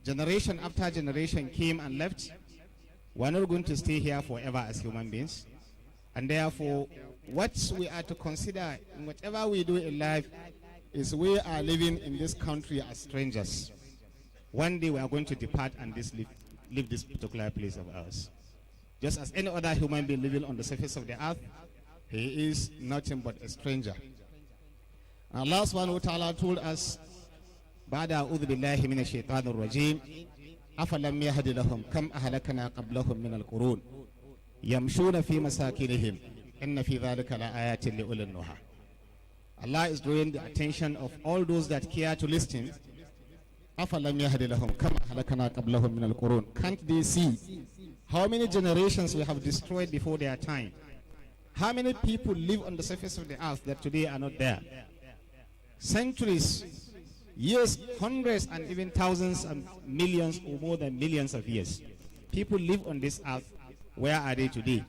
Generation after generation came and left. We're not going to stay here forever as human beings. And therefore, what we are to consider in whatever we do in life is we are living in this country as strangers. One day we are going to depart and leave this particular place of ours. Just as any other human being living on the surface of the earth, he is nothing but a stranger. And Allah subhanahu wa ta'ala told us, بعد أعوذ بالله من الشيطان الرجيم أفلم يهد لهم كم أهلكنا قبلهم من القرون يمشون في مساكنهم إن في ذلك لآيات لأولي النهى. Allah is drawing the attention of all those that care to listen. أفلم يهد لهم كم أهلكنا قبلهم من القرون. Can't they see how many generations we have destroyed before their time? How many people live on the surface of the earth that today are not there? Centuries, years, hundreds and even thousands and millions or more than millions of years. People live on this earth. Where are they today?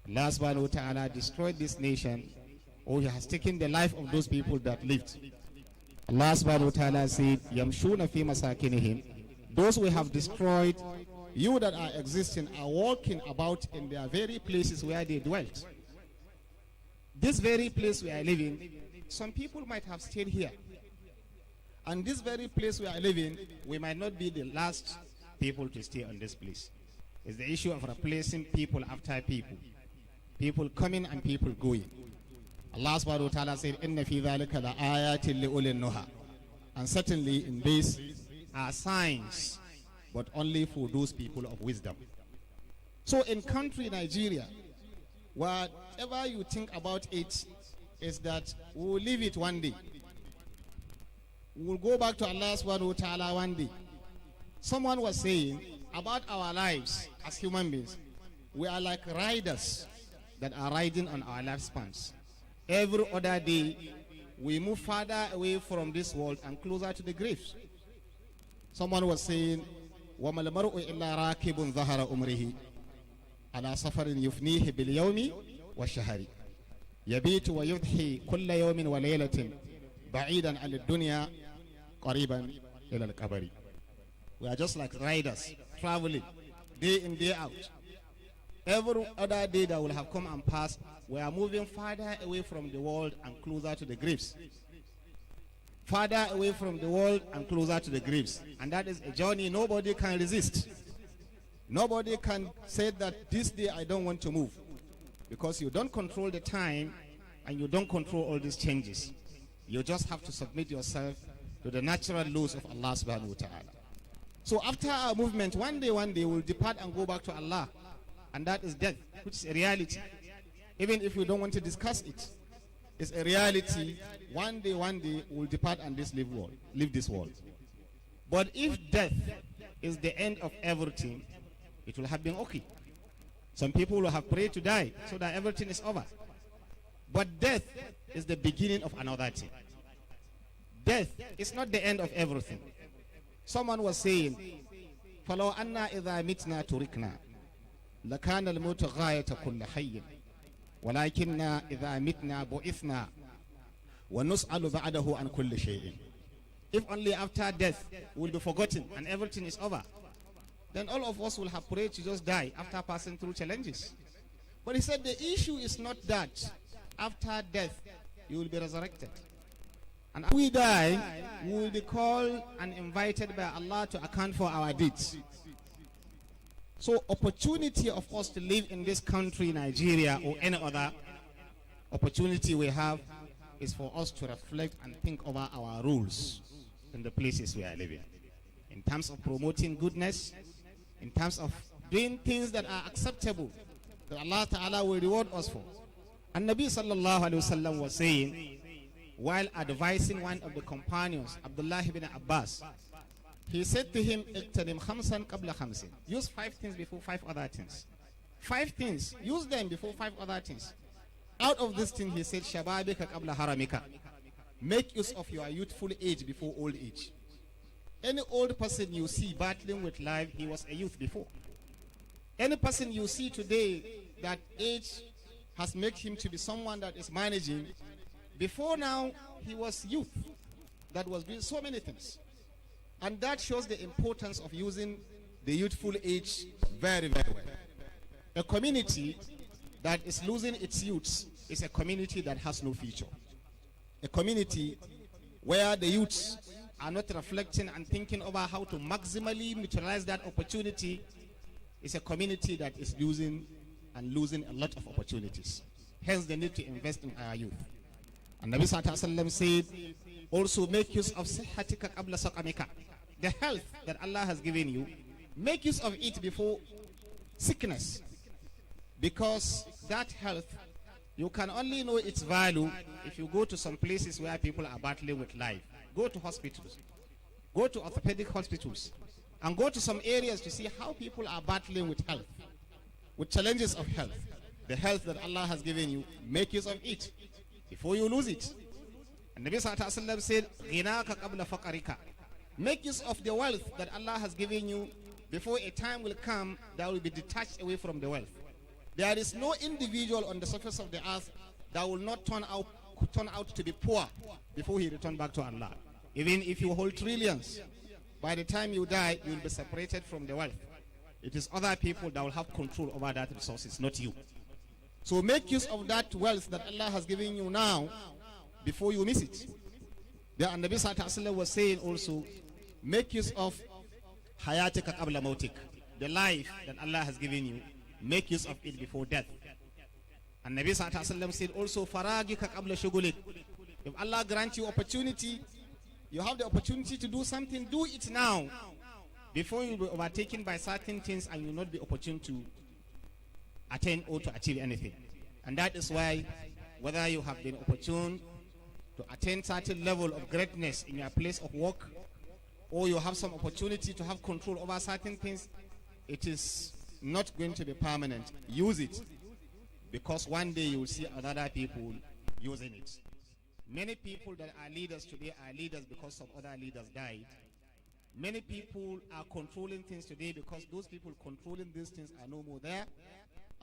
Allah subhanahu wa ta'ala destroyed this nation, or he has taken the life of those people that lived. Allah subhanahu wa ta'ala said, Yamshuna fi masakinihim. Those we have destroyed, you that are existing are walking about in their very places where they dwelt. This very place we are living, some people might have stayed here. And this very place we are living, we might not be the last people to stay on this place. It's the issue of replacing people after people. People coming and people going. Allah subhanahu wa ta'ala said, Inna fi dhalika la ayatin li ulil nuha. And certainly in this are signs, but only for those people of wisdom. So in country Nigeria, whatever you think about it is that we will leave it one day. We will go back to Allah subhanahu wa ta'ala one day. Someone was saying about our lives as human beings, we are like riders that are riding on our lifespans. Every other day, we move farther away from this world and closer to the graves. Someone was saying, وَمَا الْمَرْءُ إِلَّا رَاكِبٌ ظَهَرَ أُمْرِهِ عَلَى سَفَرٍ يُفْنِيهِ بِالْيَوْمِ وَالشَّهَرِ يَبِيتُ وَيُضْحِي كُلَّ يَوْمٍ وَلَيْلَةٍ بعيدا عن الدنيا قريبا إلى القبر. We are just like riders traveling day in, day out. Every other day that will have come and passed, we are moving farther away from the world and closer to the graves. Farther away from the world and closer to the graves. And that is a journey nobody can resist. Nobody can say that this day I don't want to move, because you don't control the time and you don't control all these changes. You just have to submit yourself to the natural laws of Allah subhanahu wa ta'ala. So after our movement, one day we'll depart and go back to Allah. And that is death, which is a reality. Even if we don't want to discuss it, it's a reality. One day we'll depart and leave this world. But if death is the end of everything, it will have been okay. Some people will have prayed to die so that everything is over. But death is the beginning of another thing. Death is not the end of everything. Someone was saying, فَلَوْ أَنَّا إِذَا مِتْنَا تُرِكْنَا لَكَانَ الْمَوْتُ غَايَةَ كُلِّ حَيٍّ وَلَكِنَّا إِذَا مِتْنَا بُعِثْنَا وَنُسْأَلُ بَعْدَهُ عَنْ كُلِّ شَيْءٍ. If only after death we will be forgotten and everything is over, then all of us will have prayed to just die after passing through challenges. But he said the issue is not that. After death, you will be resurrected. And after we die, we will be called and invited by Allah to account for our deeds. So opportunity of us to live in this country, Nigeria, or any other opportunity we have is for us to reflect and think over our rules in the places we are living. In terms of promoting goodness, in terms of doing things that are acceptable, that Allah Ta'ala will reward us for. And Nabi sallallahu alayhi wa sallam was saying, while advising one of the companions, Abdullah ibn Abbas, he said to him, "Iqtanim khamsan qabla khamsin." Use 5 things before 5 other things. 5 things, use them before 5 other things. Out of this thing, he said, "Shababika qabla haramika." Make use of your youthful age before old age. Any old person you see battling with life, he was a youth before. Any person you see today that age has made him to be someone that is managing, before now he was youth that was doing so many things. And that shows the importance of using the youthful age very, very well. A community that is losing its youths is a community that has no future. A community where the youths are not reflecting and thinking about how to maximally utilize that opportunity is a community that is losing a lot of opportunities. Hence, they need to invest in our youth. And Nabi Sallallahu Alaihi Wasallam said, also make use of sihatika qabla saqamika. The health that Allah has given you, make use of it before sickness. Because that health, you can only know its value if you go to some places where people are battling with life. Go to hospitals. Go to orthopedic hospitals. And go to some areas to see how people are battling with health, with challenges of health. The health that Allah has given you, make use of it before you lose it. And Nabi Sallallahu Alaihi Wasallam said, "Ghinaka qabla faqarika." Make use of the wealth that Allah has given you before a time will come that will be detached away from the wealth. There is no individual on the surface of the earth that will not turn out to be poor before he returns back to Allah. Even if you hold trillions, by the time you die, you will be separated from the wealth. It is other people that will have control over that resources, not you. So make use of that wealth that Allah has given you now before you miss it. The Nabi Sallallahu Alaihi Wasallam was saying also, make use of hayatika qabla mautik. The life that Allah has given you, make use of it before death. And Nabi Sallallahu Alaihi Wasallam said also, faragika qabla shugulik. If Allah grants you opportunity, you have the opportunity to do something, do it now, before you will be overtaken by certain things and you will not be opportune to attain or to achieve anything. And that is why, whether you have been opportune to attain certain level of greatness in your place of work, or you have some opportunity to have control over certain things, it is not going to be permanent. Use it, because one day you will see other people using it. Many people that are leaders today are leaders because some other leaders died. Many people are controlling things today because those people controlling these things are no more there.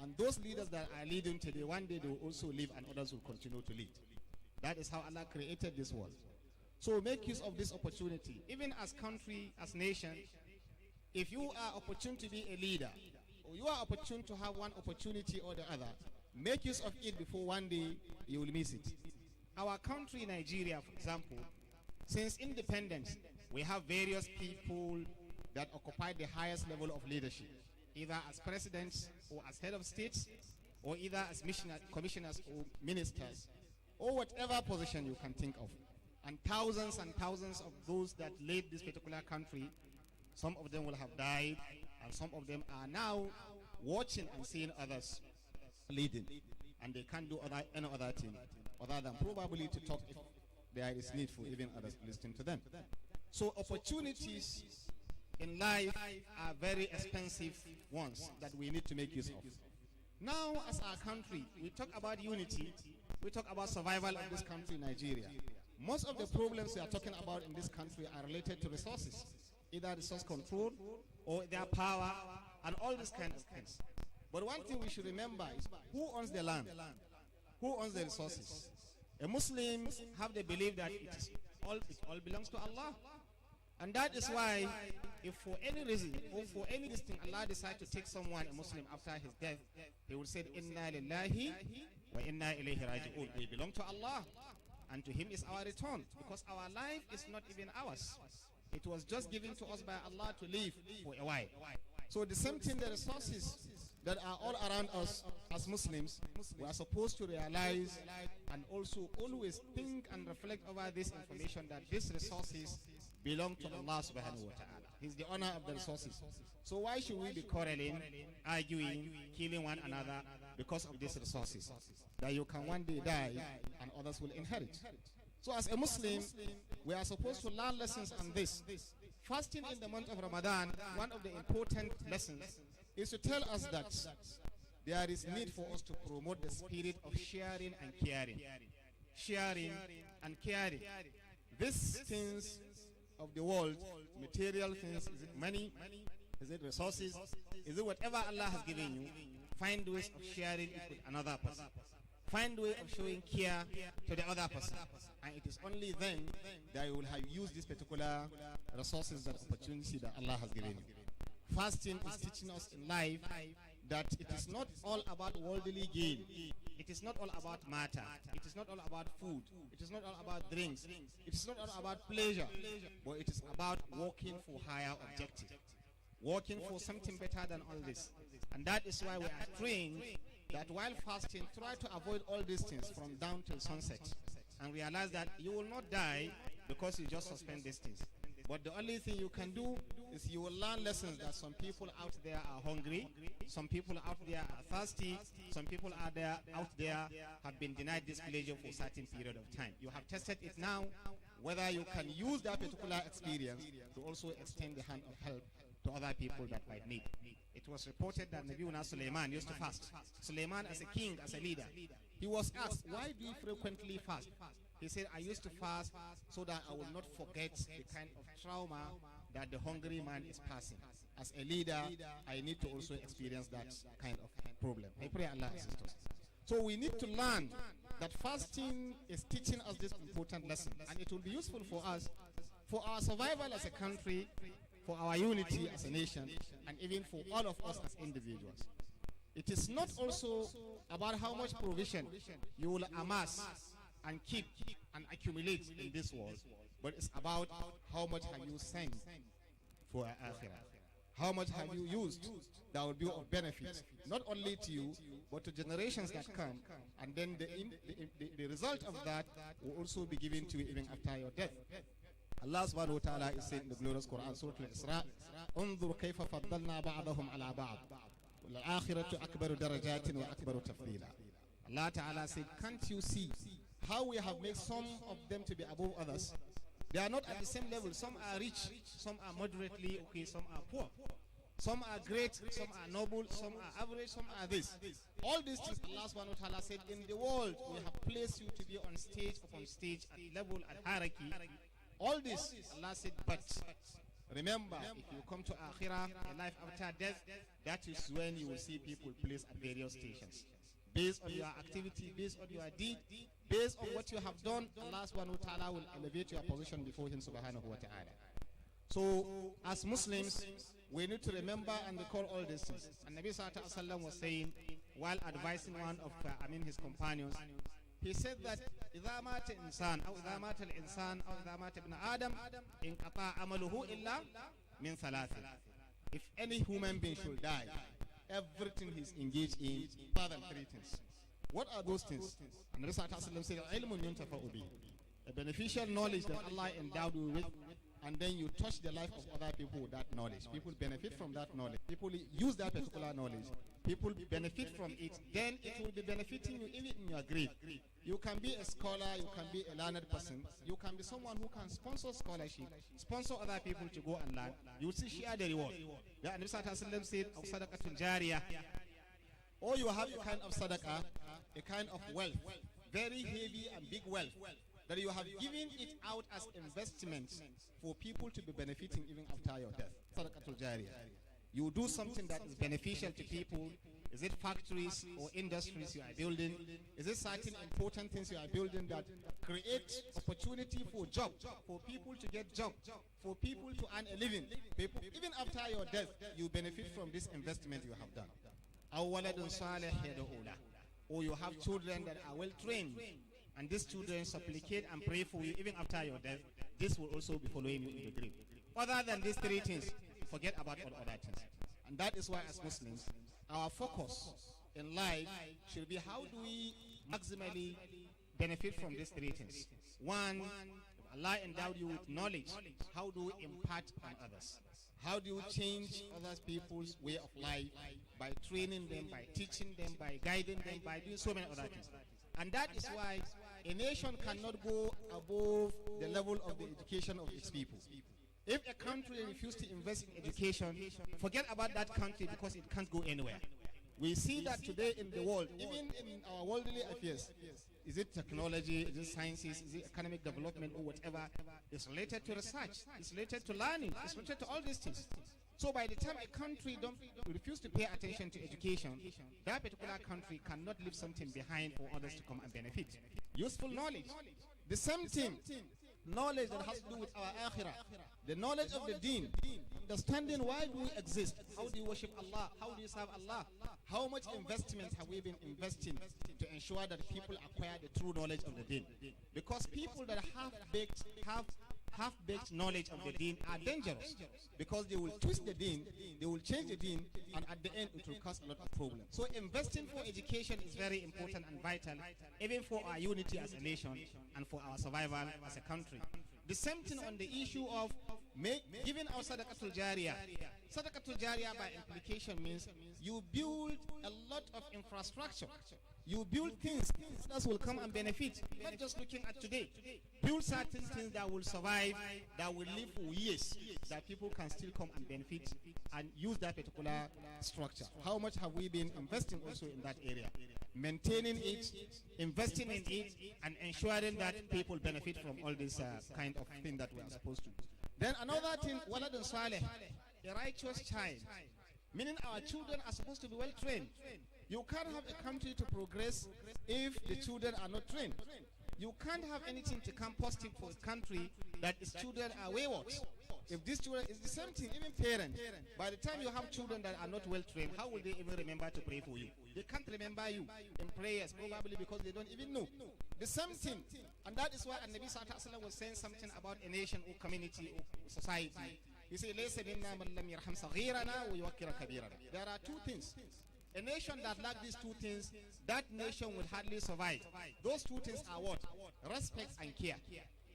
And those leaders that are leading today, one day they will also leave and others will continue to lead. That is how Allah created this world. So make use of this opportunity. Even as country, as nation, if you are opportune to be a leader, or you are opportune to have one opportunity or the other, make use of it before one day you will miss it. Our country, Nigeria, for example, since independence, we have various people that occupy the highest level of leadership, either as presidents or as head of states, or either as commissioners or ministers, or whatever position you can think of. And thousands of those that led this particular country, some of them will have died, and some of them are now watching and seeing others leading. And they can't do any other thing other than probably to talk if there is need for even others listening to them. So opportunities in life are very expensive ones that we need to make use of. Now, as our country, we talk about unity, we talk about survival of this country, Nigeria. Most of the problems we are talking about in this country are related to resources, either resource control or their power and all these kinds of things. But one thing we should remember is who owns the land? Who owns the resources? A Muslim have the belief that it all belongs to Allah. And that is why, if for any reason or for any thing Allah decides to take someone, a Muslim, after his death, he will say, Inna lillahi wa inna ilayhi raji'un. We belong to Allah, and to Him is our return, because our life is not even ours. It was just given to us by Allah to live for a while. So the same thing, the resources that are all around us as Muslims, we are supposed to realize and also always think and reflect over this information, that these resources belong to Allah subhanahu wa ta'ala. He's the owner of the resources. So why should we be quarreling, arguing, killing one another because of these resources that you can one day die and others will inherit? So as a Muslim, we are supposed to learn lessons on this. Fasting in the month of Ramadan, one of the important lessons is to tell us that there is need for us to promote the spirit of sharing and caring. Sharing and caring. These things of the world, material things, is it money, is it resources, is it whatever Allah has given you, find ways of sharing it with another person. Find way of showing care to the other person. And it is only then that you will have used this particular resources, that opportunity that Allah has given you. Fasting is teaching us in life that it is not all about worldly gain. It is not all about matter. It is not all about food. It is not all about drinks. It is not all about pleasure. But it is about working for higher objective. Working for something better than all this. And that is why we are trained that while fasting, try to avoid all these things from dawn till sunset. And realize that you will not die because you just suspend these things. But the only thing you can do is you will learn lessons that some people out there are hungry, some people out there are thirsty, some people out there have been denied this pleasure for a certain period of time. You have tested it now, whether you can use that particular experience to also extend the hand of help to other people that might need. It was reported that Nabiuna Sulaiman used to fast. Sulaiman as a king, as a leader, he was asked, why do you frequently fast? He said, I used to fast so that I will not forget the kind of trauma that the hungry man is passing. As a leader, I need to also experience that kind of problem. I pray Allah assist us. So we need to learn that fasting is teaching us this important lesson. And it will be useful for us, for our survival as a country, for our unity as a nation, and even for all of us as individuals. It is not also about how much provision you will amass and keep and accumulate in this world, but it's about how much have you sent for akhirah. How much have you used that will be of benefit, not only to you, but to generations that come, and then the result of that will also be given to you even after your death. Allah subhanahu wa ta'ala is saying in the glorious Quran, Surah Al-Isra, انظر كيف فضلنا بعضهم على بعض والآخرة أكبر درجات وأكبر تفضيلا. Allah Ta'ala said, can't you see how we have made some of them to be above others? They are not at the same level. Some are rich, some are moderately okay, some are poor. Some are great, some are noble, some are average, some are this. All these things Allah subhanahu wa ta'ala said, in the world we have placed you to be on stage, upon stage, at level, at hierarchy. All this, Allah said, but remember, if you come to Akhirah, a life after death, that is when you will see people placed at various stations. Based on your activity, based on your deed, based on what you have done, Allah subhanahu wa ta'ala will elevate your position before Him subhanahu wa ta'ala. So, as Muslims, we need to remember and recall all these things. And Nabi sallallahu alaihi wasallam was saying, while advising one of his companions, he said that إذا مات إنسان أو إذا مات الإنسان أو إذا مات ابن آدم انقطع عمله إلا من ثلاث. If any human being should die, everything he's engaged in other than three things. What are those things? And the Rasul said, a beneficial knowledge that Allah endowed you with, and then you touch the life of other people with that knowledge. People benefit from that knowledge. People use that particular knowledge. People benefit from it. Then it will be benefiting you even in your grave. You can be a scholar, you can be a learned person, you can be someone who can sponsor scholarship, sponsor other people to go and learn. You will see share the reward. The Nabi said, sadaqatun jariyah. Or you have a kind of sadaqah, a kind of wealth, very heavy and big wealth, that you have given it out as investment for people to be benefiting even after your death. Sadaqatul jariyah. You do something that is beneficial to people. Is it factories or industries you are building? Is it certain important things you are building that create opportunity for job, for people to get job, for people to earn a living? People, even after your death, you benefit from this investment you have done. Or you have children that are well trained, and these children supplicate and pray for you even after your death. This will also be following you in the grave. Other than these three things, forget about all other things. And that is why as Muslims, our focus in life should be how do we maximally benefit from these three things. One, Allah endowed you with knowledge. How do we impart on others? How do you change other people's way of life? By training them, by teaching them, by guiding them, by doing so many other things. And that is why a nation cannot go above the level of the education of its people. If a country refuses to invest in education, forget about that country because it can't go anywhere. We see that today in the world, even in our worldly affairs. Is it technology, is it sciences, is it economic development or whatever? It's related to research, it's related to learning, it's related to all these things. So by the time a country refuse to pay attention to education, that particular country cannot leave something behind for others to come and benefit. Useful knowledge. The same thing. knowledge that has to do with our akhirah, the knowledge of the deen, understanding why do we exist, how do you worship Allah, how do you serve Allah, how much investment have we been investing to ensure that people acquire the true knowledge of the deen. Because people that half-baked knowledge of the deen are dangerous, because they will twist the deen, they will change the deen, and at the end it will cause a lot of problems. So investing for education is very important and vital, even for our unity as a nation and for our survival as a country. The same thing on the issue of giving our sadaqatul jariyah. Sadaqatul jariyah by implication means you build a lot of infrastructure. You build things that will come and benefit, not just looking at today. Build certain things that will survive, that will live for years, that people can still come and benefit and use that particular structure. How much have we been investing also in that area? Maintaining it, investing in it, and ensuring that people benefit from all this kind of thing that we are supposed to. Then another thing, waladun saleh, a righteous child. Meaning our children are supposed to be well trained. You can't have a country to progress if the children are not trained. You can't have anything to come positive for a country that its children are wayward. If these children, it's the same thing, even parents. By the time you have children that are not well trained, how will they even remember to pray for you? They can't remember you in prayers, probably because they don't even know. The same thing. And that is why An-Nabi Sallallahu Alaihi Wasallam was saying something about a nation or community or society. He said, there are two things. A nation that lacks these two things, that nation will hardly survive. Those two things are what? Respect and care.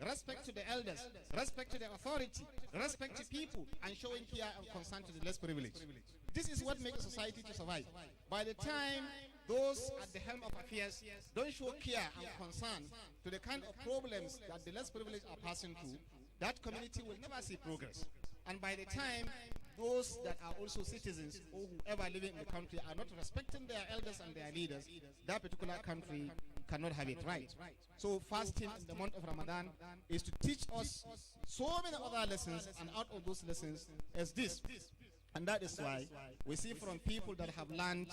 Respect to the elders, respect to the authority, respect to people, and showing care and concern to the less privileged. This is what makes a society to survive. By the time those at the helm of affairs don't show care and concern to the kind of problems that the less privileged are passing through, that community will never see progress. And by the time those that are also citizens or whoever living in the country are not respecting their elders and their leaders, that particular country cannot have it right. So fasting in the month of Ramadan is to teach us so many other lessons, and out of those lessons is this. And that is why we see from people that have learned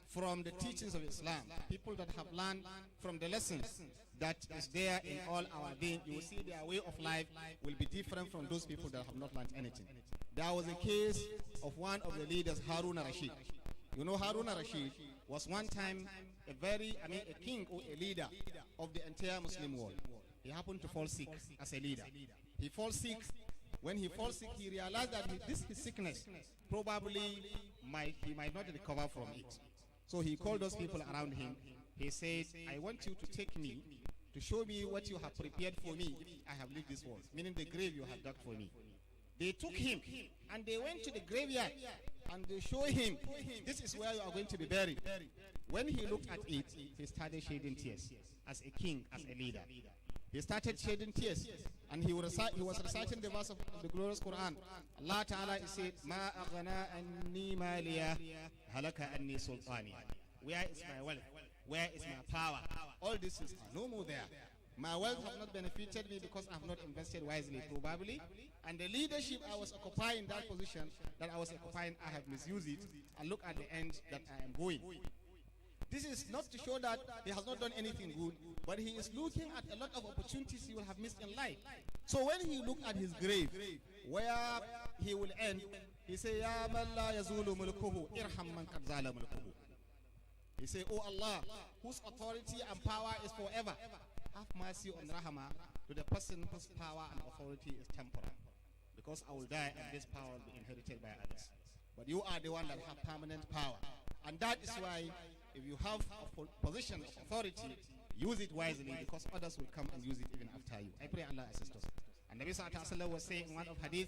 from the teachings of Islam, people that have learned from the lessons that is there in all our deen, you will see their way of life will be different from those people that have not learned anything. There was a case of one of the leaders, Harun al-Rashid. You know, Harun al-Rashid was one time a king or a leader of the entire Muslim world. He happened to fall sick as a leader. He falls sick. When he falls sick, he realized that his sickness probably he might not recover from it. So he called those people around him. He said, I want you to take me to show me what you have prepared for me if I have lived this world, meaning the grave you have dug for me. They took him and they went to the graveyard and they showed him, this is where you are going to be buried. When he looked at it, he started shedding tears as a king, as a leader. He started shedding tears and he was reciting the verse of the glorious Quran. Allah Ta'ala said, Ma aghna anni maliya halaka anni sultani. Where is my wealth? Where is my power? All this is no more there. My wealth have not benefited me because I have not invested wisely, probably. And the leadership I was occupying, that position that I was occupying, I have misused it. And look at the end that I am going. This is not to show that he has not done anything good, but he is looking at a lot of opportunities he will have missed in life. So when he looked at his grave, where he will end, he said, Ya man la yazulu mulkuhu, irham man qad zala mulkuhu. He said, Oh Allah, whose authority and power is forever, have mercy on Rahama to the person whose power and authority is temporal. Because I will die and this power will be inherited by others. But you are the one that have permanent power. And that is why if you have a position of authority, use it wisely, because others will come and use it even after you. I pray Allah assist us. And Nabi Sallallahu Alaihi Wasallam was saying in one of hadith,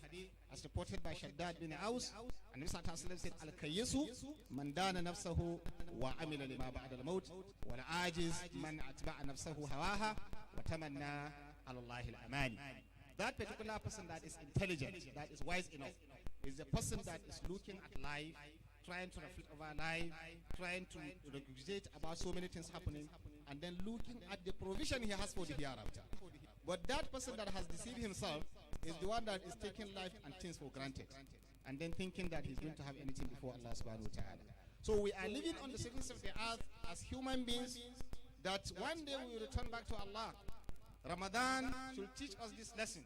as reported by Shaddad bin Aus, and Nabi Sallallahu Alaihi Wasallam said, Al-Kayyisu man dana nafsahu wa amila lima ba'da al-maut, wa al-ajiz man atba'a nafsahu hawaha wa tamanna ala Allahi al-amani. That particular person that is intelligent, that is wise enough, is the person that is looking at life, trying to reflect over life, trying to regurgitate about so many things happening, and then looking at the provision he has for the hereafter. But that person that has deceived himself is the one that is taking life and things for granted, and then thinking that he's going to have anything before Allah subhanahu wa ta'ala. So we are living on the surface of the earth as human beings, that one day we will return back to Allah. Ramadan should teach us this lesson.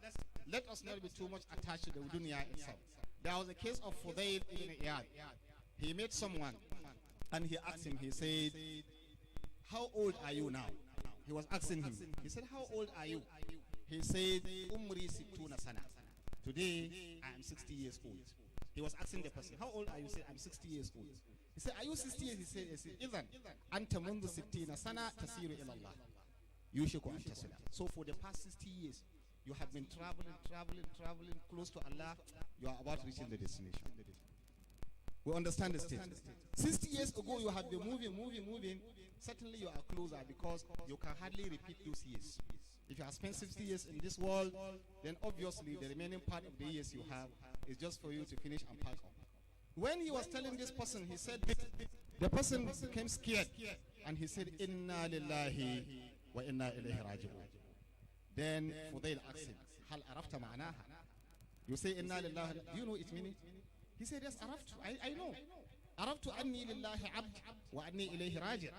Let us not be too much attached to the dunya itself. There was a case of Fudayl ibn Iyad. He met someone and he asked him, he said, how old are you now? He was asking him. He said, how old are you? He said, Umri sittuna sana. Today, I am 60 years old. He was asking the person, how old are you? He said, I'm 60 years old. He said, are you 60 years? He said, Idhan, anta mundu sittina sana tasiru ila Allah. Yushiku an tasila. So for the past 60 years, you have been traveling close to Allah. You are about reaching the destination. We understand the state. 60 years ago, you have been moving. Certainly you are closer because you can hardly repeat those years. If you have spent 60 years in this world, then obviously the remaining part of the years you have is just for you to finish and pack up. When he was telling this person, he said, the person became scared and he said, Inna lillahi wa inna ilayhi raji'un. Then Fudayl asked him, Hal arafta ma'anaha? You say Inna lillahi, do you know its meaning? He said, yes, araftu, I know. Araftu anni lillahi abd wa anni ilayhi raji'.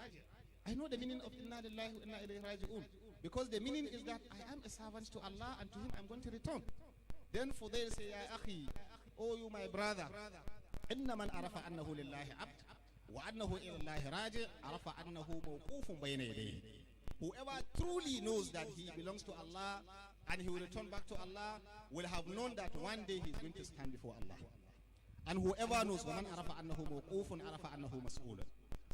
I know the meaning of Inna lillahi wa inna ilayhi raji'un. Because the meaning is that I am a servant to Allah and to Him I'm going to return. Then Fudayl say, Ya akhi, oh you my brother, inna man arafa annahu lillahi abd wa annahu ilallahi raji' arafa annahu mawqufun bayna yadayhi. Whoever truly knows that he belongs to Allah and he will return back to Allah will have known that one day he is going to stand before Allah. And whoever knows, وَمَنْ عَرَفَ أَنَّهُ مَوْقُوفٌ عَرَفَ أَنَّهُ مَسْئُولٌ.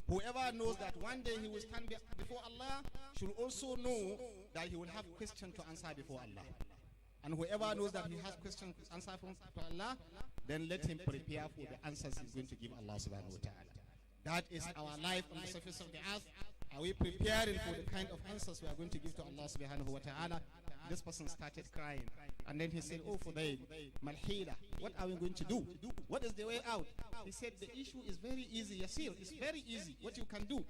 Whoever knows that one day he will stand before Allah should also know that he will have questions to answer before Allah. And whoever knows that he has questions to answer from Allah, then let him prepare for the answers he's going to give Allah subhanahu wa ta'ala. That is our life on the surface of the earth. Are we preparing for the kind of answers we are going to give to Allah subhanahu wa ta'ala? This person started crying. And then he said, oh, Fudayl, Malhila, what are we going to do? What is the way out? He said, the issue is very easy, Yasir. It's very easy. What you can do.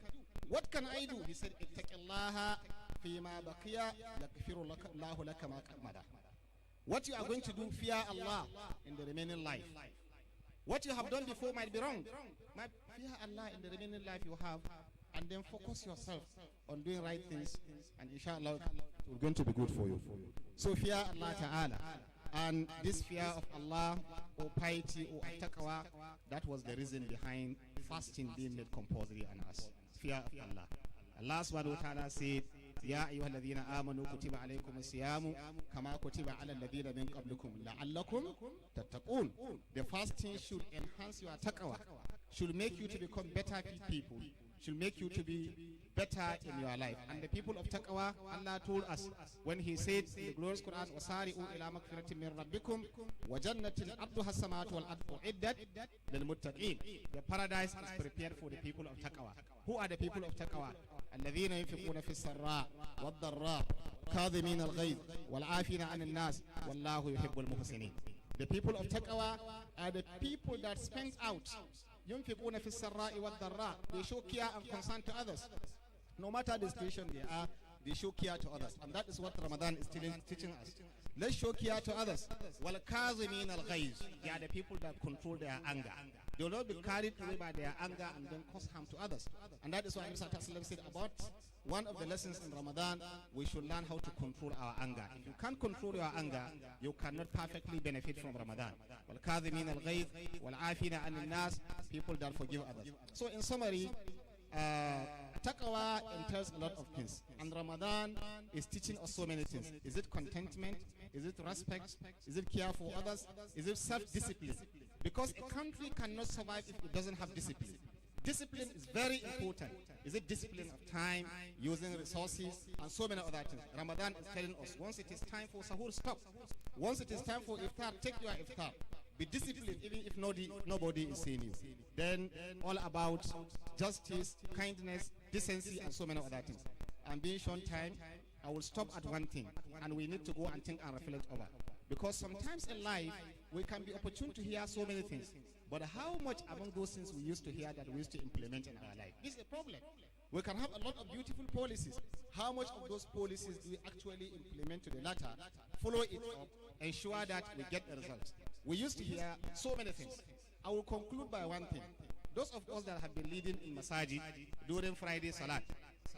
What can I do? He said, Ittaqillaha fima baqiya yaghfiru Allahu laka ma qad mada. What you are going to do, fear Allah in the remaining life. What you have done before might be wrong. Fear Allah in the remaining life you have, and then focus yourself on doing right things, and inshallah it's going to be good for you. So fear Allah Ta'ala, and this fear of Allah or piety or taqwa, that was the reason behind fasting being made compulsory on us. Fear of Allah. Allah subhanahu wa ta'ala said, Ya ayyuhalladhina amanu kutiba alaykum as-siyamu kama kutiba ala alladhina min qablikum la'allakum tattaqun. The fasting should enhance your taqwa, should make you to become better people, should make you to be better in your life. And the people of taqwa, Allah told us when He said in the glorious Quran, وَسَارِئُوا إِلَى مَغْفِرَةٍ مِّن رَبِّكُمْ وَجَنَّةٍ عَرْضُهَا السَّمَاوَاتُ وَالْأَرْضُ أُعِدَّتْ لِلْمُتَّقِينَ. The paradise is prepared for the people of taqwa. Who are the people of taqwa? الذين ينفقون في السراء والضراء كاظمين الغيظ والعافين عن الناس والله يحب المحسنين. The people of taqwa are the people that spend out. ينفقون في السراء والضراء. They show care and concern to others. No matter the situation they are, they show care to others. And that is what Ramadan is teaching us. Let's show care to others. وَالْكَاظِمِينَ الْغَيْظِ. They are the people that control their anger. They will not be carried away by their anger and then cause harm to others. And that is why Mr. Taslim said about one of the lessons in Ramadan, we should learn how to control our anger. If you can't control your anger, you cannot perfectly benefit from Ramadan. وَالْكَاظِمِينَ الْغَيْظِ وَالْعَافِينَ عَنِ النَّاسِ. People that forgive others. So in summary, taqwa entails a lot of things, and Ramadan is teaching us so many things. Is it contentment? Is it respect? Is it care for others? Is it self-discipline? Because a country cannot survive if it doesn't have discipline. Discipline is very important. Is it discipline of time, using resources, and so many other things? Ramadan is telling us, once it is time for sahur, stop. Once it is time for iftar, take your iftar. Be disciplined even if nobody is seeing you. Then all about justice, kindness, decency, and so many other things. And being shown time, I will stop at one thing, and we need to go and think and reflect over. Because sometimes in life, we can be opportune to hear so many things. But how much among those things we used to hear that we used to implement in our life? This is a problem. We can have a lot of beautiful policies. How much of those policies do we actually implement to the latter, follow it up, ensure that we get the results? We used to hear so many things. I will conclude by one thing. Those of us that have been leading in masajid during Friday Salat,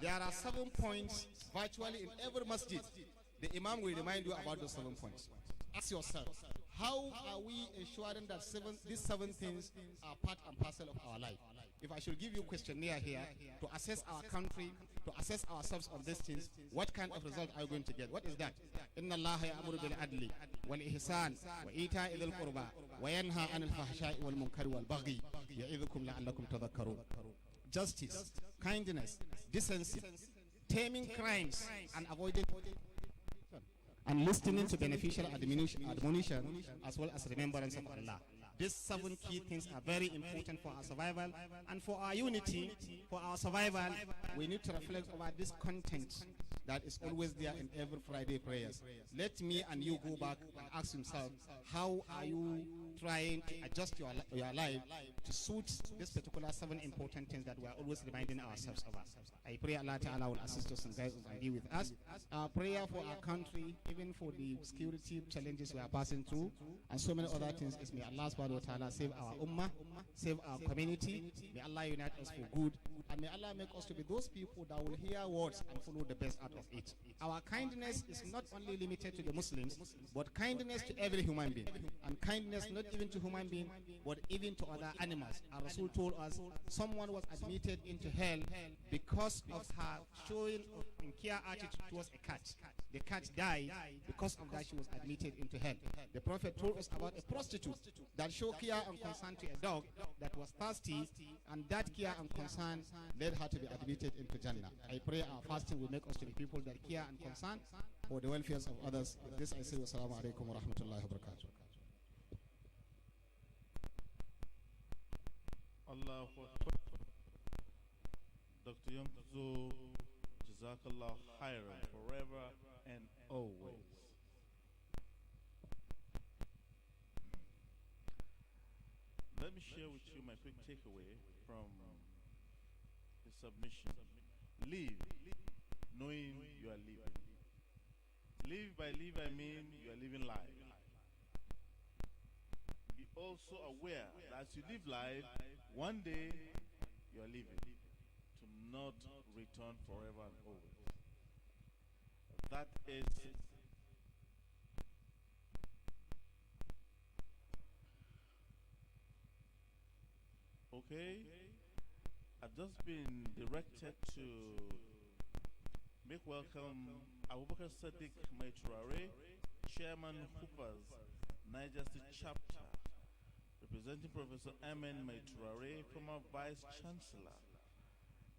there are 7 points virtually in every masjid the Imam will remind you about those 7 points. Ask yourself, how are we ensuring that these seven things are part and parcel of our life? If I should give you a questionnaire here to assess our country, to assess ourselves on these things, what kind of result are you going to get? What is that? إن الله يأمر بالعدل والإحسان وإيتاء ذي القربى وينهى عن الفحشاء والمنكر والبغي يعظكم لعلكم تذكرون. Justice, kindness, decency, taming crimes, and avoiding and listening to beneficial admonition as well as remembrance of Allah. These 7 key things are very important for our survival and for our unity, for our survival. We need to reflect over this content that is always there in every Friday prayers. Let me and you go back and ask yourself, how are you trying to adjust your life to suit this particular 7 important things that we are always reminding ourselves of. I pray Allah Ta'ala will assist us and guide us and be with us. Our prayer for our country, even for the security challenges we are passing through, and so many other things, is may Allah Subhanahu wa Ta'ala save our ummah, save our community. May Allah unite us for good, and may Allah make us to be those people that will hear words and follow the best out of it. Our kindness is not only limited to the Muslims, but kindness to every human being, and kindness not even to human being, but even to other animals. Our Rasul told us someone was admitted into hell because of her showing a care attitude towards a cat. The cat died. Because of that, she was admitted into hell. The Prophet told us about a prostitute that showed care and concern to a dog that was thirsty, and that care and concern led her to be admitted into Jannah. I pray our fasting will make us to be people that care and concern for the welfare of others. With this I say, wassalamu alaikum wa rahmatullahi wa barakatuh. Allahu Akbar. Dr. Yomzo, Jazakallah khairan forever and always. Let me share with you my quick takeaway from the submission. Live knowing you are living. Live by live I mean you are living life. Be also aware that as you live life, one day you are living, to not return forever and always. That is okay. I've just been directed to make welcome Abu Bakr Sadiq Maiturare, Chairman Hooper's Niger State Chapter, representing Professor Amen Maiturare, former Vice Chancellor,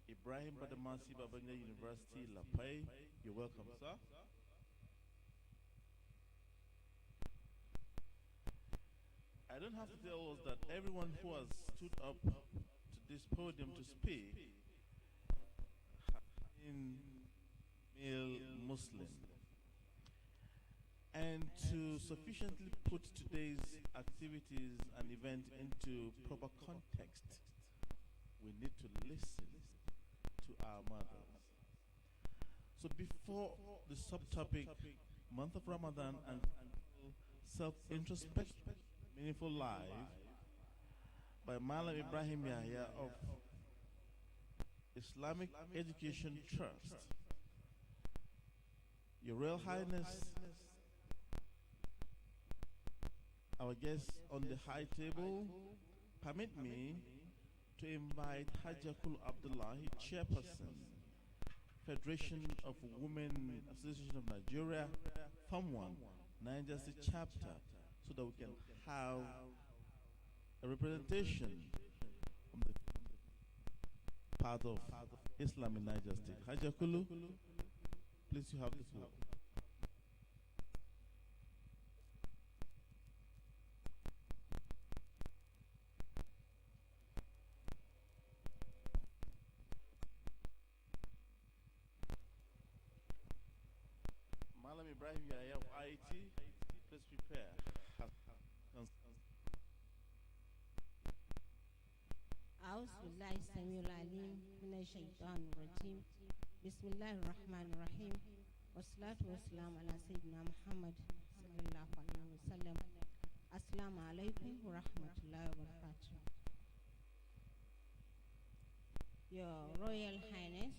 Ibrahim Badamasi Babangida University, Lapai. You're welcome, sir. I don't have to tell us that everyone who has stood up to this podium to speak has been male Muslim. And to sufficiently put today's activities and event into proper context, we need to listen to our mothers. So before the subtopic, month of Ramadan and self-introspection, meaningful life, by Malam Ibrahim Yahya of Islamic Education Trust. Your Royal Highness, our guests on the high table, permit me to invite Hajakul Abdullahi, Chairperson, Federation of Women Association of Nigeria, Form 1, Niger State Chapter, so that we can have a representation from the part of Islam in Niger State. Hajakulu, please, you have the floor. Malam Ibrahim Yahya of IIT, please prepare. أعوذ بالله السميع العليم من الشيطان الرجيم بسم الله الرحمن الرحيم والصلاة والسلام على سيدنا محمد صلى الله عليه وسلم. السلام عليكم ورحمة الله وبركاته. Your Royal Highness,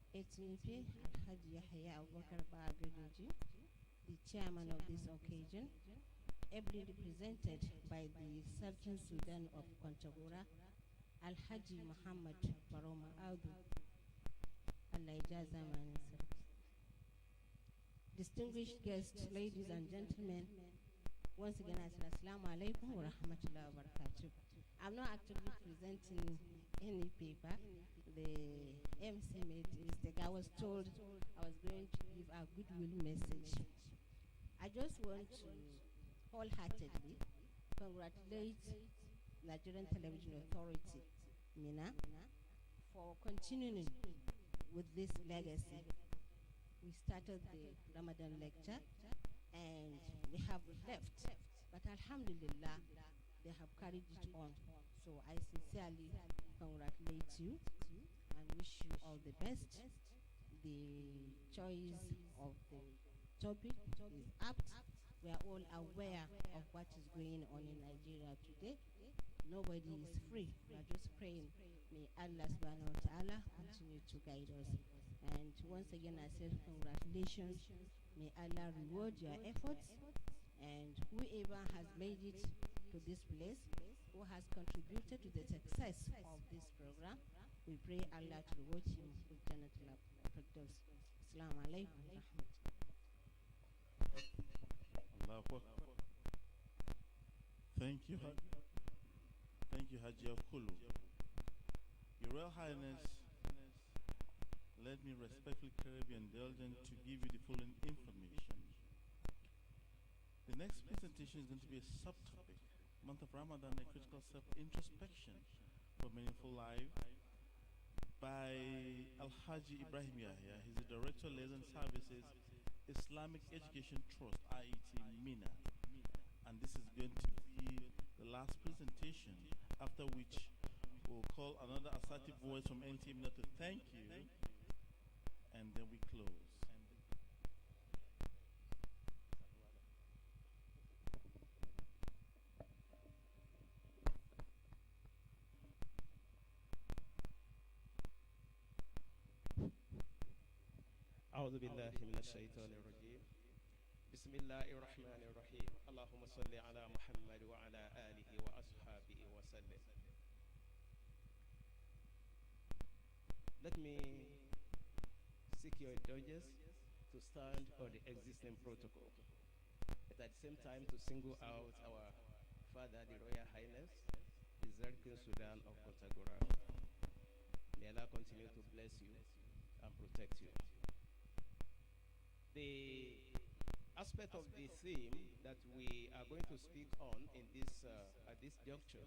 ATP Alhaji Yahya Abubakar Bagaduji, the chairman of this occasion, ably represented by the Sultan Sudan of Kontagora, Alhaji Muhammad Baroma Audu, Allah Jazaman. Distinguished guests, ladies and gentlemen, once again I said Assalamu alaikum wa rahmatullahi wa barakatuh. I'm not actually presenting any paper. The MC made a mistake. I was told I was going to give a goodwill message. I just want to wholeheartedly congratulate Nigerian Television Authority, Minna, for continuing with this legacy. We started the Ramadan lecture and we have left, but alhamdulillah, they have carried it on. So I sincerely congratulate you and wish you all the best. The choice of the topic is apt. We are all aware of what is going on in Nigeria today. Nobody is free. We are just praying. May Allah subhanahu wa ta'ala continue to guide us. And once again, I said congratulations. May Allah reward your efforts. And whoever has made it to this place, who has contributed to the success of this program, we pray Allah to reward him with Jannatul Firdaus. Assalamu alaikum wa rahmatullah. Thank you, thank you, Haji Kulu. Your Royal Highness, let me respectfully crave your indulgence to give you the following information. The next presentation is going to be a subtopic, month of Ramadan, a critical self-introspection for meaningful life, by Alhaji Ibrahim Yahya. He's the Director of Liaison Services, Islamic Education Trust, NTA Minna. And this is going to be the last presentation, after which we'll call another assertive voice from NTA Minna to thank you, and then we close. أعوذ بالله من الشيطان الرجيم بسم الله الرحمن الرحيم اللهم صل على محمد وعلى آله وأصحابه وسلم. Let me seek your indulgence to stand on the existing protocol, but at the same time to single out our Father, the Royal Highness, the Sultan Sudan of Kontagora. May Allah continue to bless you and protect you. The aspect of the theme that we are going to speak on in this at this juncture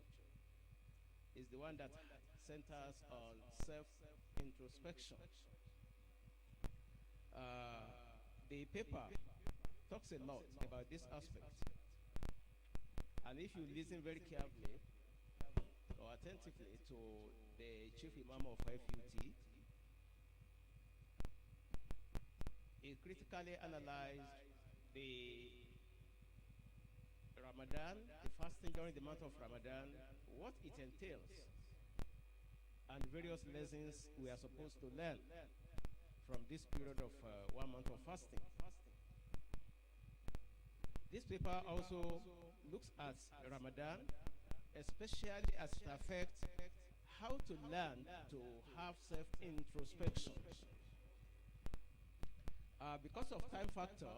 is the one that centers on self-introspection. The paper talks a lot about this aspect, and if you listen very carefully or attentively to the Chief Imam of FUT, he critically analyzed the Ramadan, the fasting during the month of Ramadan, what it entails, and various lessons we are supposed to learn from this period of 1 month of fasting. This paper also looks at Ramadan, especially as it affects how to learn to have self-introspection. Because of time factor,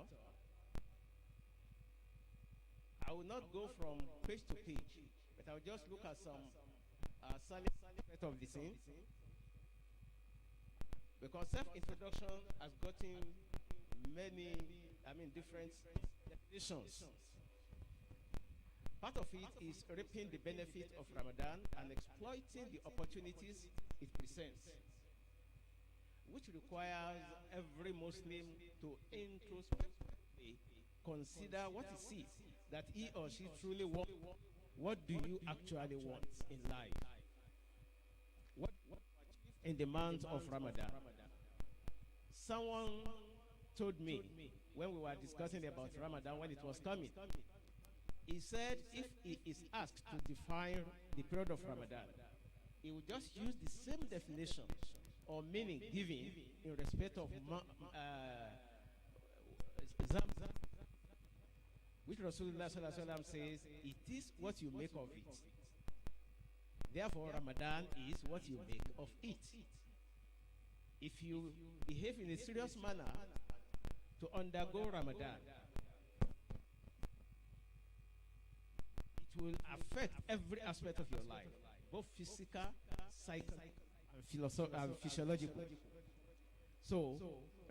I will not go from page to page, but I will just look at some salient aspects of the scene. Because self-introduction has gotten many, different definitions. Part of it is reaping the benefit of Ramadan and exploiting the opportunities it presents, which requires every Muslim to introspectively consider what he sees that he or she truly wants. What do you actually want in life? What in the month of Ramadan? Someone told me when we were discussing about Ramadan when it was coming, he said if he is asked to define the period of Ramadan, he will just use the same definition or meaning given in respect of Zamzam, which Rasulullah sallallahu alaihi wasallam says, it is what you make of it. Therefore, Ramadan is what you make of it. If you behave in a serious manner to undergo Ramadan, it will affect every aspect of your life, both physical, psychical, and physiological. So,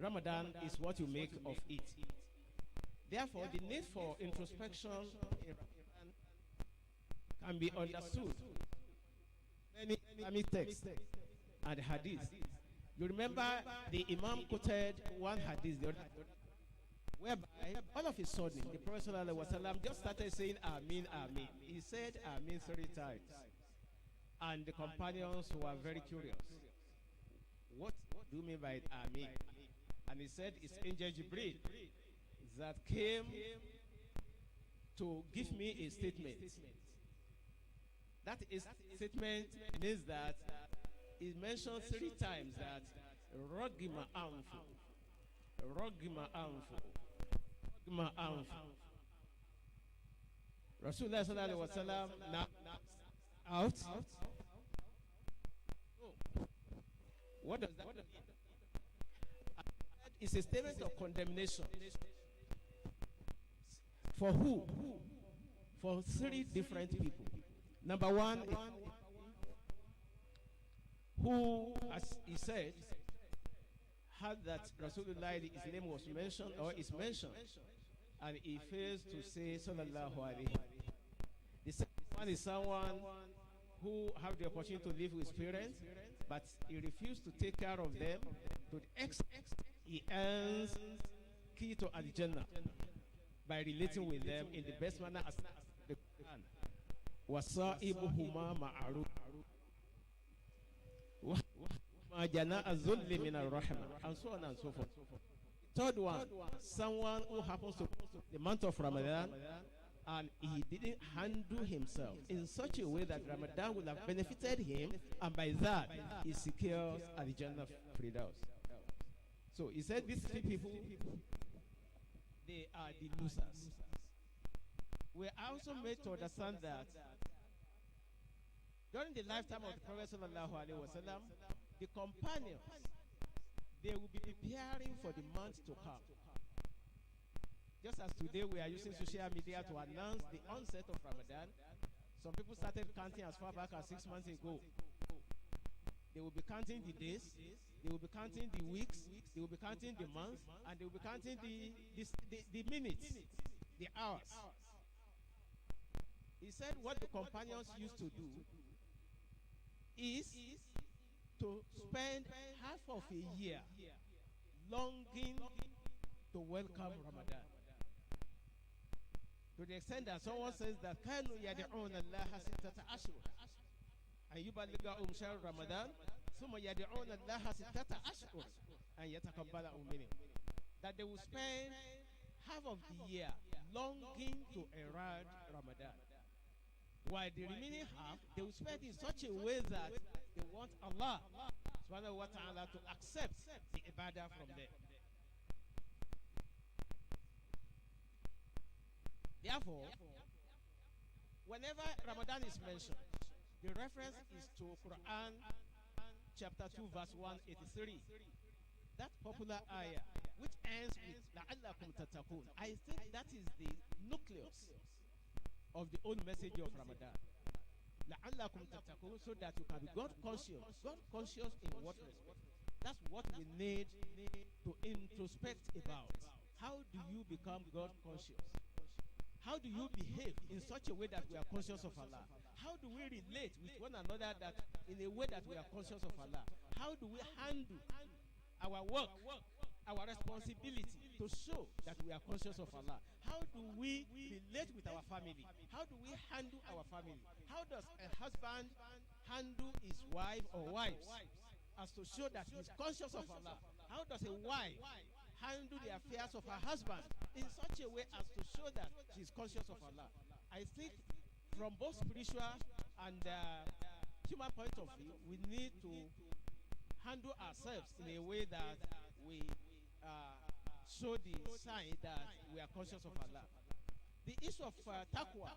Ramadan is what you make of it. Therefore, the need for introspection in Ramadan can be understood. Many Islamic texts and hadiths. You remember the Imam quoted one hadith the other day, whereby all of a sudden the Prophet ﷺ just started saying Amin, Amin. He said Amin 3 times. And the companions were very curious. What do you mean by Amin? And he said it's Angel Jibril that came to give me a statement. That is statement means that he mentioned 3 times that Rogima Anfu, Rogima Anfu, Rogima Anfu. Rasulullah sallallahu alaihi wasallam now out. What does that mean? It's a statement of condemnation. For who? For 3 different people. Number 1, who, as he said, had that Rasulullah, his name was mentioned or is mentioned, and he fails to say Sallallahu Alaihi. The second one is someone who have the opportunity to live with parents, but he refused to take care of them to the extent he earns key to Al-Jannah by relating with them in the best manner as the Quran. وَصَائِبُهُمَا مَعْرُوفٌ وَمَا جَنَاءَ الذُّلِّ مِنَ الرَّحْمَةِ, and so on and so forth. Third one, someone who happens to the month of Ramadan and he didn't handle himself in such a way that Ramadan will have benefited him, and by that he secures Al-Jannah Firdaus. So he said these 3 people, they are the losers. We are also made to understand that during the lifetime of the Prophet sallallahu alaihi wasallam, the companions, they will be preparing for the months to come. Just as today we are using social media to announce the onset of Ramadan, some people started counting as far back as 6 months ago. They will be counting the days, they will be counting the weeks, they will be counting the months, and they will be counting the minutes, the hours. He said what the companions used to do is to spend half of a year longing to welcome Ramadan. To the extent that someone says that كانوا يدعون الله 6 أشهر أن يبلغهم شهر رمضان ثم يدعون الله 6 أشهر أن يتقبلهم منهم. That they will spend half of the year longing to herald Ramadan, while the remaining half they will spend in such a way that they want Allah subhanahu wa ta'ala to accept the ibadah from them. Therefore, whenever Ramadan is mentioned, the reference is to Quran chapter 2 verse 183. That popular ayah which ends with لَعَلَّكُمْ تَتَّقُونَ. I think that is the nucleus of the old message of Ramadan. لَعَلَّكُمْ تَتَّقُونَ, so that you can be God conscious. God conscious in what respect? That's what we need to introspect about. How do you become God conscious? How do you behave in such a way that we are conscious of Allah? How do we relate with one another that in a way that we are conscious of Allah? How do we handle our work, our responsibility to show that we are conscious of Allah? How do we relate with our family? How do we handle our family? How does a husband handle his wife or wives as to show that he is conscious of Allah? How does a wife handle the affairs of her husband in such a way as to show that she is conscious of Allah? I think from both spiritual and human point of view, we need to handle ourselves in a way that we show the sign that we are conscious of Allah. The issue of taqwa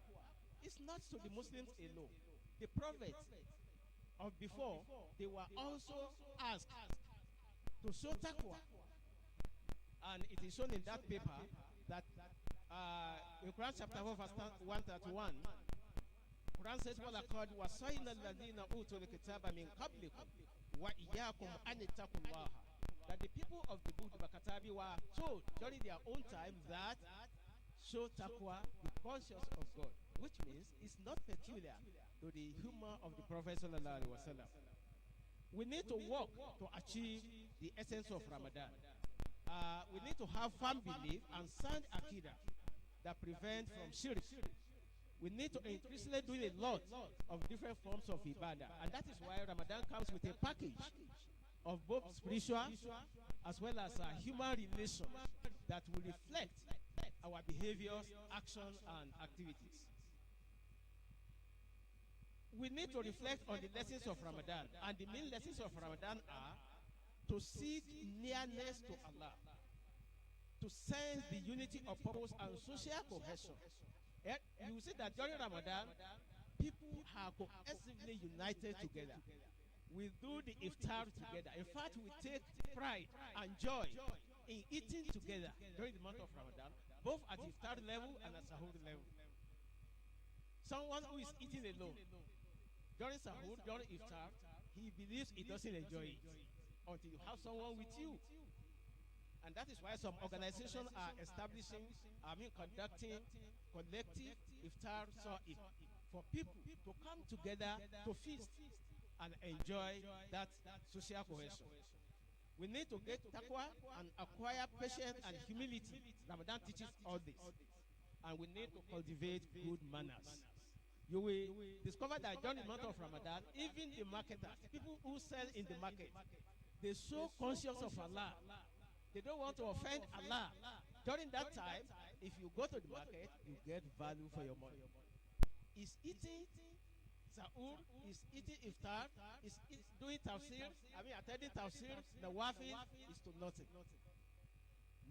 is not to the Muslims alone. The prophets of before, they were also asked to show taqwa. And it is shown in that paper that in Quran chapter 4 verse 131, Quran says, وَلَقَدْ وَصَيْنَا الَّذِينَ أُوتُوا الْكِتَابَ مِنْ قَبْلِكُمْ وَإِيَّاكُمْ أَنِ اتَّقُوا اللَّهَ. That the people of the book, the Bakatabi, were told during their own time that show taqwa, be conscious of God, which means it's not peculiar to the humor of the Prophet sallallahu alaihi wasallam. We need to work to achieve the essence of Ramadan. We need to have firm belief and sound akida that prevent from shirk. We need to increasingly do a lot of different forms of ibadah, and that is why Ramadan comes with a package of both spiritual as well as human relations that will reflect our behaviors, actions, and activities. We need to reflect on the lessons of Ramadan, and the main lessons of Ramadan are to seek nearness to Allah, to sense the unity of purpose and social cohesion. You see that during Ramadan, people are cohesively united together. We do the iftar together. In fact, we take pride and joy in eating together during the month of Ramadan, both at iftar level and at sahur level. Someone who is eating alone during sahur, during iftar, he believes he doesn't enjoy it until you have someone with you. And that is why some organizations are conducting collective iftar sa'if for people to come together to feast and enjoy that social cohesion. We need to get taqwa and acquire patience and humility. Ramadan teaches all this. And we need to cultivate good manners. You will discover that during the month of Ramadan, even the marketers, people who sell in the market, they're so conscious of Allah. They don't want to offend Allah. During that time, if you go to the market, you get value for your money. Is eating sahur, is eating iftar, is doing tafsir, attending tafsir, nawafil, is to nothing.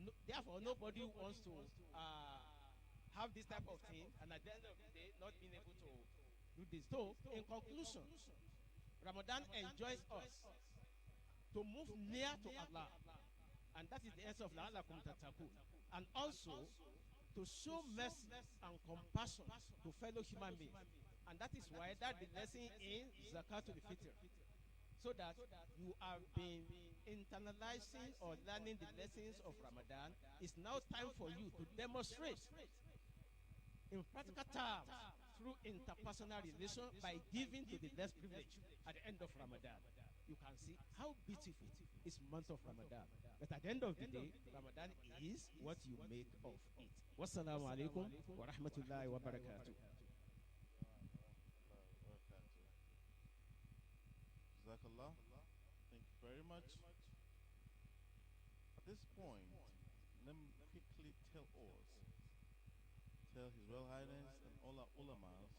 No, therefore, nobody wants to have this type of thing, and at the end of the day, not being able to do this. So, in conclusion, Ramadan enjoins us to move near to Allah, and that is the essence of la'allakum tattaqun, and also to show mercy and compassion to fellow human beings, and that is why that the lesson in zakatul fitr, so that you have been internalizing or learning the lessons of Ramadan. It's now time for you to demonstrate in practical terms through interpersonal relations by giving to the less privileged at the end of Ramadan. You can see how beautiful is month of Ramadan. But at the end of the day, Ramadan is what you make of it. Wassalamu alaikum wa rahmatullahi wa barakatuh. Jazakallah. Thank you very much. At this point, let me quickly tell His Royal Highness and all our ulamas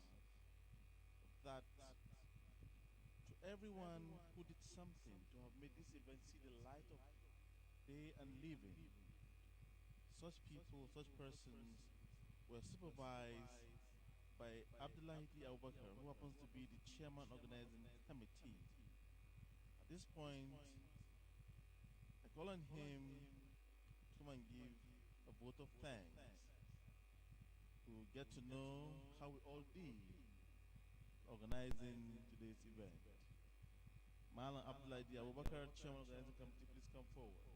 that to everyone who did something to have made this event see the light of day and living, such people, such persons were supervised by Abdullahi Abu Bakr, who happens to be the chairman organizing committee. At this point, I call on him to come and give a vote of thanks to get to know how we all did organizing today's event. Malam Abdullahi Abu Bakr, chairman of the organizing committee, please come forward.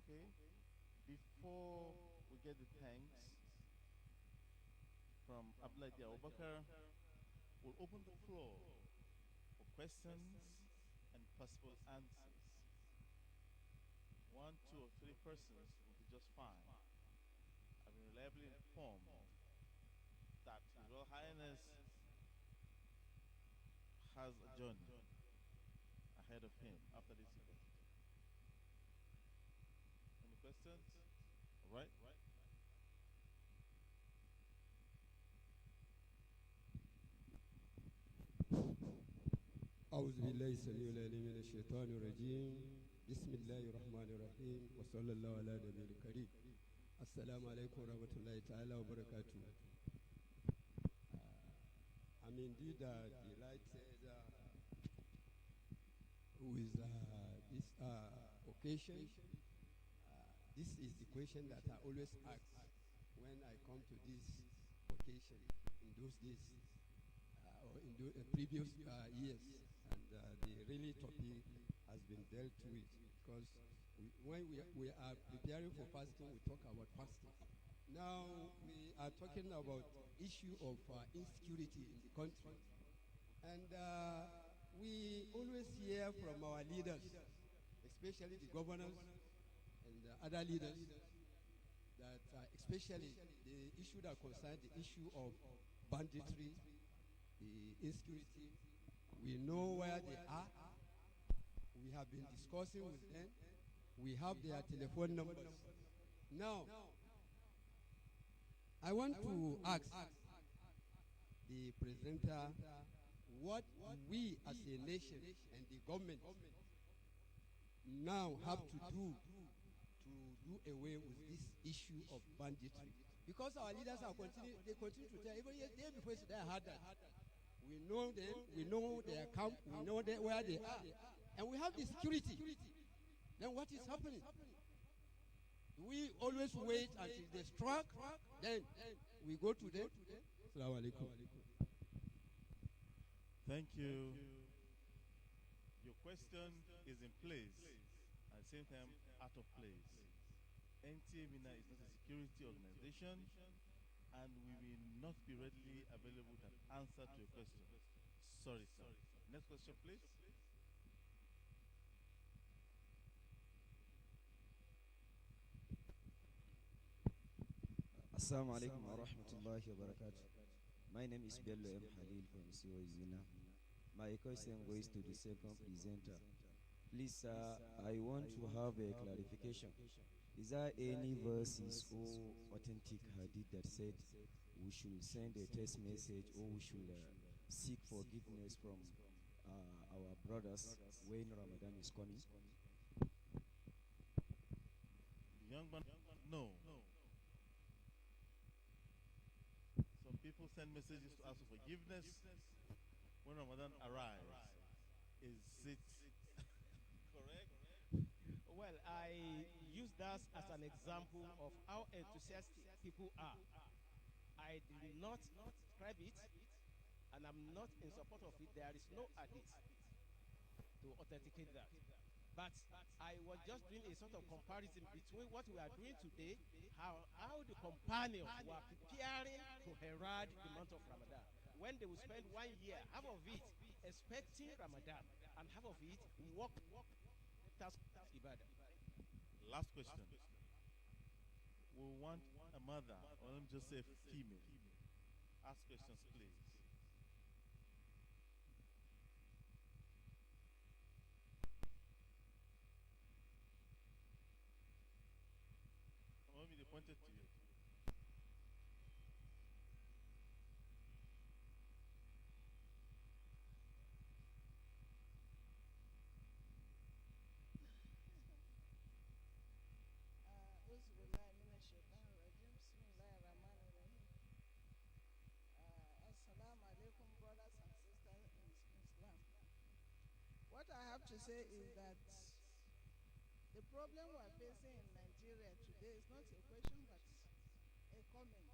Okay, before we get the thanks from Abdullahi Abu Bakr, we'll open the floor for questions and possible answers. 1, 2, or 3 persons will be just fine. I've been reliably informed that His Royal Highness has a journey ahead of him after this event. Any questions? All right. أعوذ بالله السميع العليم من الشيطان الرجيم بسم الله الرحمن الرحيم وصلى الله على نبي الكريم السلام عليكم ورحمة الله تعالى وبركاته. I'm indeed delighted with this occasion. This is the question that I always ask when I come to this occasion in those days or in the previous years. And the really topic has been dealt with because when we are preparing for fasting, we talk about fasting. Now we are talking about issue of insecurity in the country. And we always hear from our leaders, especially the governors and other leaders, that especially the issue that concerns the issue of banditry, the insecurity, we know where they are. We have been discussing with them. We have their telephone numbers. Now, I want to ask the presenter what we as a nation and the government now have to do away with this issue of banditry. Because our leaders are they continue to tell, even day before yesterday I heard that. We know them, we know their camp, we know where they are. And we have the security. Then what is happening? Do we always wait until they struck? Then we go to them. Assalamu alaikum. Thank you. Your question is in place, at the same time out of place. NTA Minna is not a security organization, and we will not be readily available to answer to your question. Sorry, sir. Next question, please. Assalamu alaikum wa rahmatullahi wa barakatuh. My name is Bello M. Halil from Zina. My question goes to the second presenter. Please, sir, I want to have a clarification. Is there any verses or authentic hadith that said we should send a text message or we should seek forgiveness from our brothers when Ramadan is coming? The young man, no. Some people send messages to ask for forgiveness when Ramadan arrives. Is it correct? Well, I use that as an example of how enthusiastic people are. I did not describe it, and I'm not in support of it. There is no hadith to authenticate that. But I was just doing a sort of comparison between what we are doing today, how the companions were preparing to herald the month of Ramadan. When they will spend 1 year, half of it expecting Ramadan, and half of it work task ibadah. Last question. We want a mother, or let me just say female. Ask questions, please. Mommy, they pointed to you. Assalamu alaikum, brothers and sisters in Islam. What I have to say is that the problem we are facing in Nigeria today is not a question but a comment.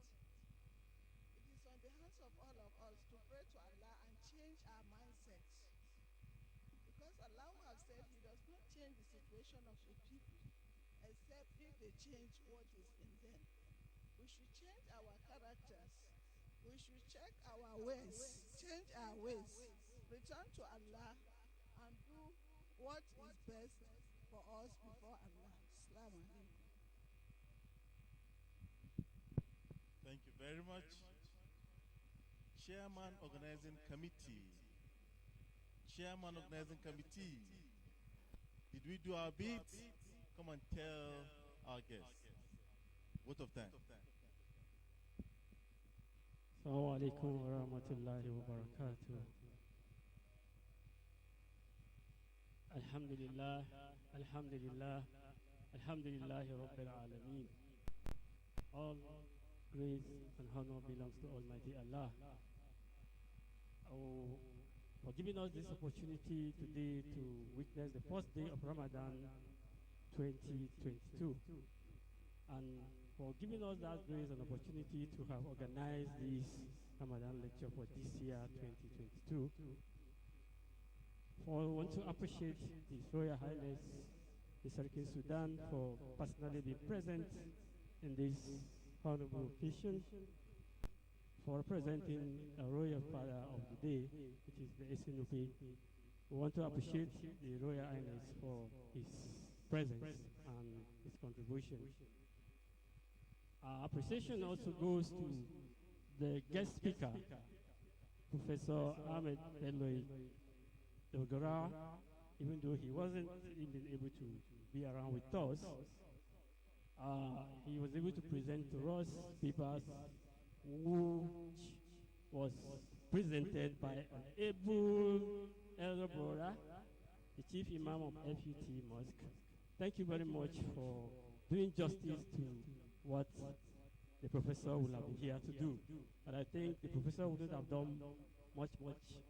It is on the hands of all of us to pray to Allah and change our mindset. Because Allah has said He does not change the situation of the people except if they change what is in them. We should change our characters. We should check our ways, change our ways, return to Allah, and do what is best for us before Allah. Assalamu alaikum. Thank you very much. Chairman Organizing Committee. Chairman Organizing Committee. Did we do our bit? Come and tell our guests. Vote of thanks. Assalamu alaikum wa rahmatullahi wa barakatuh. Alhamdulillah, alhamdulillah, alhamdulillah Rabbil Alameen. All praise and honor belongs to Almighty Allah. For giving us this opportunity today to witness the first day of Ramadan 2022. And for giving us that grace and opportunity to have organized this Ramadan lecture for this year 2022. I want to appreciate His Royal Highness, the Sarkin Sudan, for personally being present in this honorable occasion, for representing a royal father of the day, which is the SNUP. We want to appreciate the Royal Highness for his presence and his contribution. Our appreciation also goes to the guest speaker, Professor Ahmed Eloy Dogara, even though he wasn't even able to be around with us. He was able to present to us papers which was presented by an able elder brother, the chief imam of FUT Mosque. Thank you very much for doing justice to what the professor will have been here to do. And I think the professor wouldn't have done much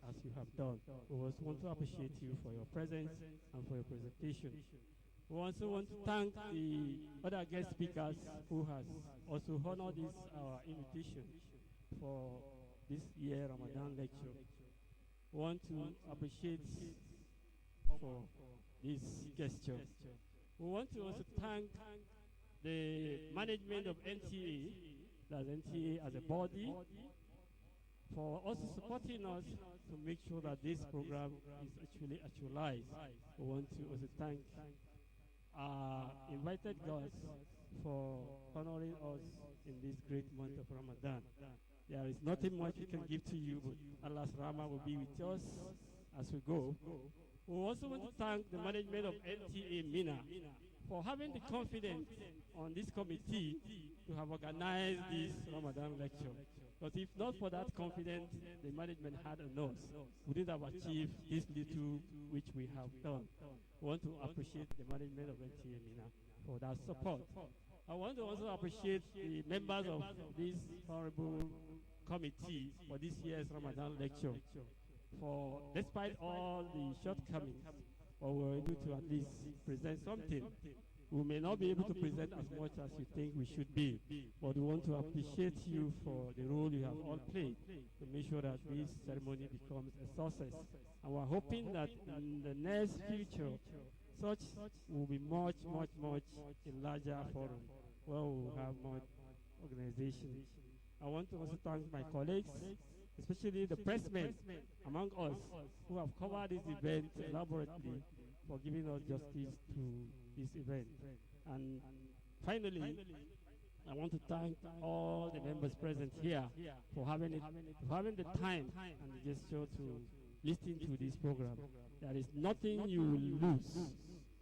as you have done. We also want to appreciate you for your presence and for your presentation. We also want to thank the other guest speakers who has also honored this our invitation for this year Ramadan lecture. We want to appreciate for this gesture. We want to also thank the management of NTA, that's NTA as a body, for also supporting us to make sure that this program is actually actualized. We want to also thank invited guests for honoring us in this great month of Ramadan. There is nothing much we can give to you, but Allah's Rahmah will be with us as we go. We also want to thank the management of NTA Minna for having the confidence on this committee to have organized this Ramadan lecture. Because if not for that confidence the management had on us, we wouldn't have achieved this little which we have done. I want to appreciate the management of NTA Minna for that support. I want to also appreciate the members of this honorable committee for this year's Ramadan lecture. For despite all the shortcomings, we were able to at least present something. We may not be able to present as much as you think we should be, but we want to appreciate you for the role you have all played to make sure that this ceremony becomes a success. And we're hoping that in the next future, such will be much in larger forum where we will have more organization. I want to also thank my colleagues, especially the pressmen among us who have covered this event elaborately, for giving us justice to this event. And finally, I want to thank all the members present here for having the time and the gesture to listen to this program. There is nothing you will lose.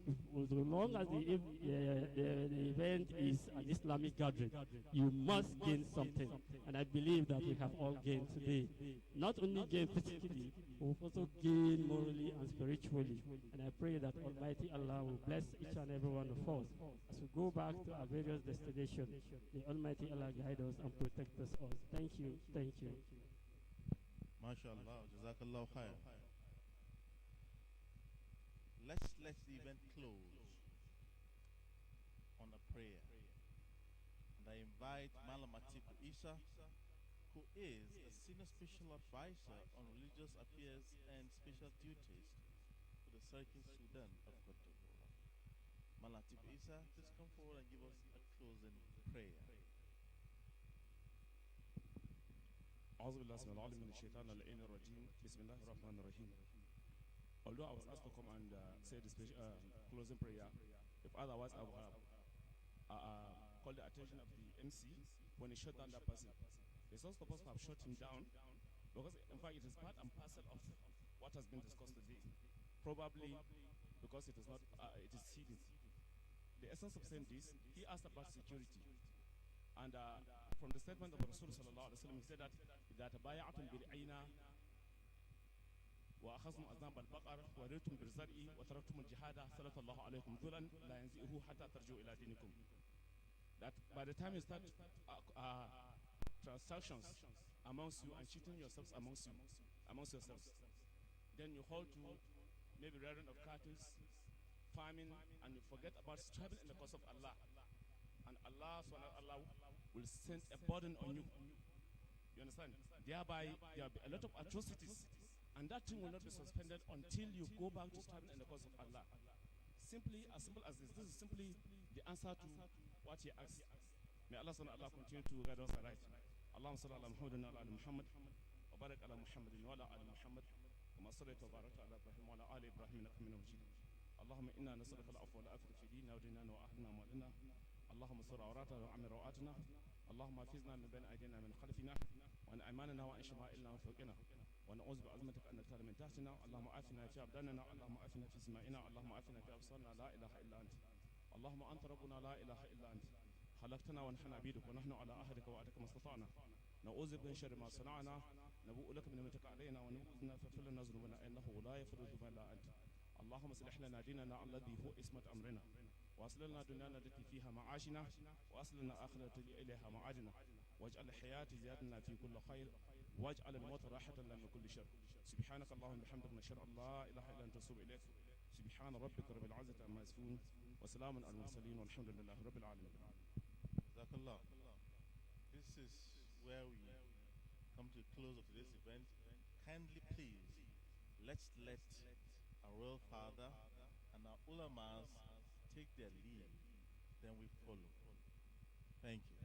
So long as the event is an Islamic gathering, you must gain something. And I believe that we have all gained today. Not only gain physically, we will also gain morally and spiritually. And I pray that Almighty Allah will bless each and every one of us. As we go back to our various destinations, the Almighty Allah guide us and protect us all. Thank you. Thank you. MashaAllah. Jazakallah khair. Let's let the event close on a prayer. And I invite Malam Atiku Isa, who is a senior special advisor on religious affairs and special duties to the Sarkin Sudan of Cote d'Ivoire. Malam Atiku Isa, please come forward and give us a closing prayer. أعوذ بالله السميع العليم من الشيطان اللعين الرجيم بسم الله الرحمن الرحيم. Although I was asked to come and say the closing prayer, if otherwise I would have called the attention of the MC when he shut down that person. It's not supposed to have shut him down, Because, in fact, it is part and parcel of what has been discussed today. Probably because it is not, it is hidden. The essence of saying this, he asked about security. And from the statement of Rasul sallallahu alaihi wasallam, he said that إذا تبايعتم بالعين وأخذتم أذناب البقر ورضيتم بالزرع وتركتم الجهاد سلط الله عليكم ذلا لا ينزئه حتى ترجعوا إلى دينكم. That by the time you start transactions amongst you and cheating yourselves amongst yourselves, then you hold to maybe rearing of cattle, farming, and you forget about striving in the cause of Allah. And Allah will send a burden on you. You understand? Thereby, there will be a lot of atrocities. And that thing will not be suspended until you go back to striving in the cause of Allah. Simply, as simple as this. This is simply the answer to what he asked. May Allah continue to guide us right. Allahumma salli ala Muhammadin wa ala Muhammad wa barik ala Muhammadin wa ala ali Muhammad kama sallaita wa barakta ala Ibrahim wa ala ali Ibrahim innaka Hamidum Majid. Allahumma inna nas'aluka al-afwa wal afiyata fi dinina wa dinina wa ahlina wa malina. اللهم استر عوراتنا وعمر رواتنا اللهم حفظنا من بين ايدينا من خلفنا وعن ايماننا وعن شمائلنا ومن فوقنا ونعوذ بعظمتك ان نغتال من تحتنا اللهم عافنا في ابداننا اللهم عافنا في سمائنا اللهم عافنا في ابصارنا لا اله الا انت اللهم انت ربنا لا اله الا انت خلقتنا ونحن عبيدك ونحن على عهدك ووعدك ما استطعنا نعوذ بك من شر ما صنعنا نبوء لك بنعمتك علينا ونبوء فاغفر لنا ذنوبنا انه لا يغفر الذنوب الا انت اللهم اصلح لنا ديننا الذي هو عصمة امرنا واصل لنا دنيانا التي فيها معاشنا واصل لنا اخرتنا اليها معادنا واجعل الحياة زيادنا في كل خير واجعل الموت راحة لنا من كل شر سبحانك اللهم وبحمدك نشهد ان لا اله الا انت نتوب اليك سبحان ربك رب العزة عما يصفون وسلام على المرسلين والحمد لله رب العالمين. Jazakallah. This is where we come to the close of today's event. Kindly please, let's let our royal father and our ulamas take their leave, then we follow. Thank you.